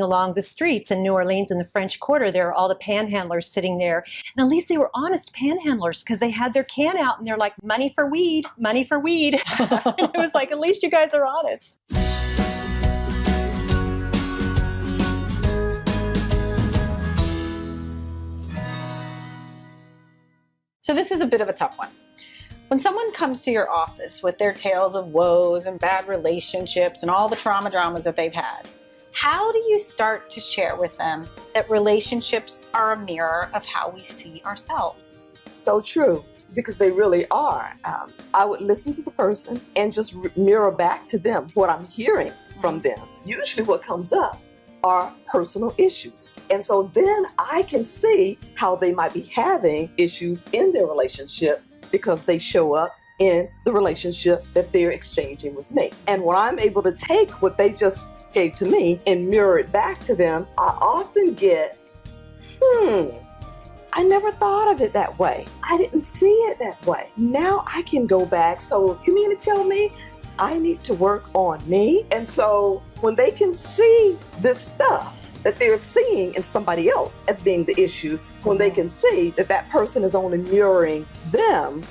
along the streets in New Orleans in the French Quarter. There are all the panhandlers sitting there. And at least they were honest panhandlers because they had their can out and they're like, money for weed, money for weed. And it was like, at least you guys are honest. So this is a bit of a tough one. When someone comes to your office with their tales of woes and bad relationships and all the trauma dramas that they've had, how do you start to share with them that relationships are a mirror of how we see ourselves? So true, because they really are. I would listen to the person and just mirror back to them what I'm hearing from them. Usually what comes up are personal issues. And so then I can see how they might be having issues in their relationship because they show up in the relationship that they're exchanging with me. And when I'm able to take what they just gave to me and mirror it back to them, I often get, I never thought of it that way. I didn't see it that way. Now I can go back. So you mean to tell me I need to work on me? And so when they can see this stuff that they're seeing in somebody else as being the issue, when they can see that that person is only mirroring them,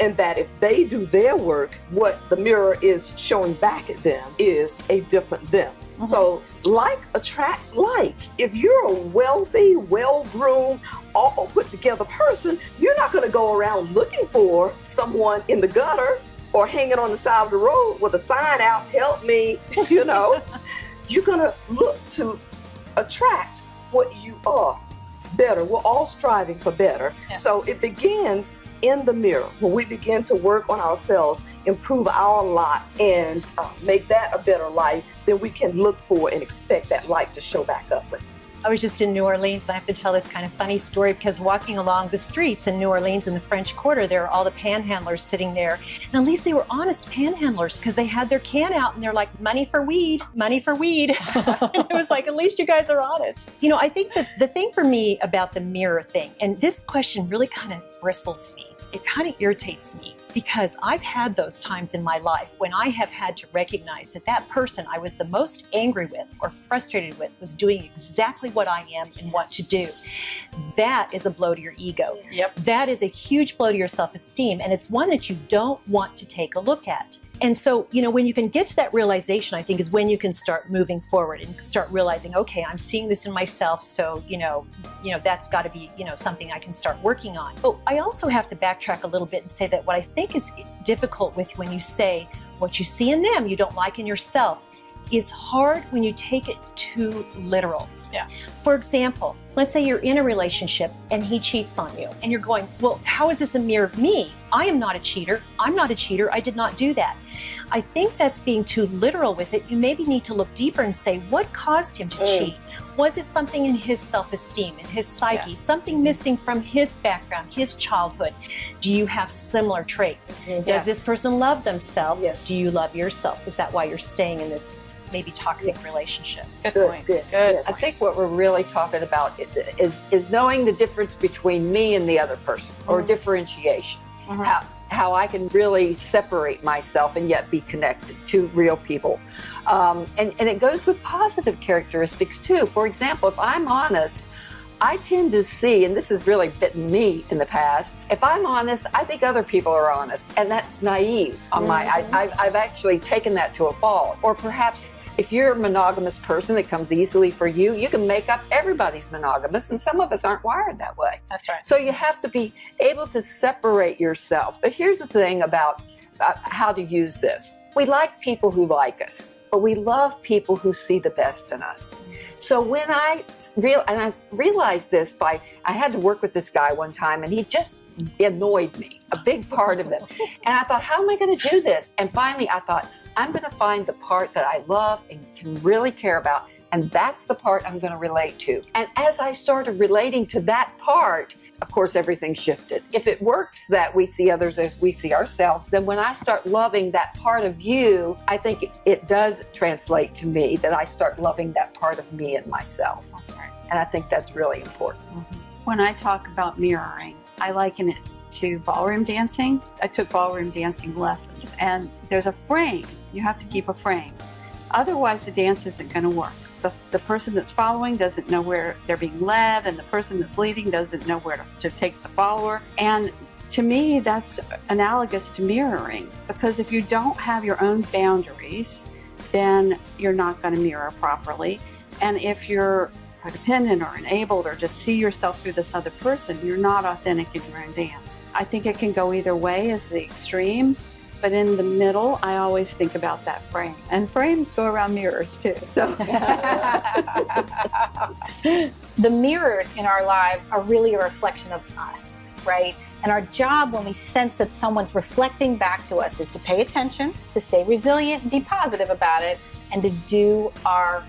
and that if they do their work, what the mirror is showing back at them is a different them. So like attracts like. If you're a wealthy, well-groomed, all put together person, you're not going to go around looking for someone in the gutter or hanging on the side of the road with a sign out, help me, you know. You're going to look to attract what you are, better. We're all striving for better. Yeah. So it begins in the mirror. When we begin to work on ourselves, improve our lot, and make that a better life, then we can look for and expect that light to show back up with us. I was just in New Orleans, and I have to tell this kind of funny story because walking along the streets in New Orleans in the French Quarter, there are all the panhandlers sitting there. And at least they were honest panhandlers because they had their can out and they're like, money for weed, money for weed. And it was like, at least you guys are honest. You know, I think that the thing for me about the mirror thing, and this question really kind of bristles me. It kind of irritates me because I've had those times in my life when I have had to recognize that that person I was the most angry with or frustrated with was doing exactly what I am and want to do. That is a blow to your ego. Yep. That is a huge blow to your self-esteem, and it's one that you don't want to take a look at. And so, you know, when you can get to that realization, I think is when you can start moving forward and start realizing, okay, I'm seeing this in myself. So, you know, that's got to be, something I can start working on. But I also have to backtrack a little bit and say that what I think is difficult with when you say what you see in them you don't like in yourself is hard when you take it too literal. Yeah. For example, let's say you're in a relationship and he cheats on you and you're going, well, how is this a mirror of me? I am not a cheater. I'm not a cheater. I did not do that. I think that's being too literal with it. You maybe need to look deeper and say, what caused him to cheat? Was it something in his self-esteem, in his psyche, something missing from his background, his childhood? Do you have similar traits? Does this person love themselves? Yes. Do you love yourself? Is that why you're staying in this maybe toxic relationship? Good point. Good. Yes. I think what we're really talking about is knowing the difference between me and the other person, or differentiation. How I can really separate myself and yet be connected to real people. And it goes with positive characteristics too. For example, if I'm honest, I tend to see, and this has really bitten me in the past, if I'm honest, I think other people are honest. And that's naive on I've actually taken that to a fault. Or perhaps if you're a monogamous person, it comes easily for you. You can make up everybody's monogamous, and some of us aren't wired that way. That's right. So you have to be able to separate yourself. But here's the thing about how to use this. We like people who like us, but we love people who see the best in us. So when I've realized this I had to work with this guy one time, and he just annoyed me, a big part of it. And I thought, how am I going to do this? And finally I thought, I'm going to find the part that I love and can really care about, and that's the part I'm going to relate to. And as I started relating to that part, of course, everything shifted. If it works that we see others as we see ourselves, then when I start loving that part of you, I think it does translate to me that I start loving that part of me and myself. That's right. And I think that's really important. When I talk about mirroring, I liken it to ballroom dancing. I took ballroom dancing lessons, and there's a frame. You have to keep a frame. Otherwise, the dance isn't going to work. the person that's following doesn't know where they're being led, and the person that's leading doesn't know where to take the follower. And to me, that's analogous to mirroring, because if you don't have your own boundaries, then you're not going to mirror properly. And if you're codependent or enabled or just see yourself through this other person, you're not authentic in your own dance. I think it can go either way as the extreme, but in the middle, I always think about that frame. And frames go around mirrors too. So The mirrors in our lives are really a reflection of us, right? And our job when we sense that someone's reflecting back to us is to pay attention, to stay resilient and be positive about it, and to do our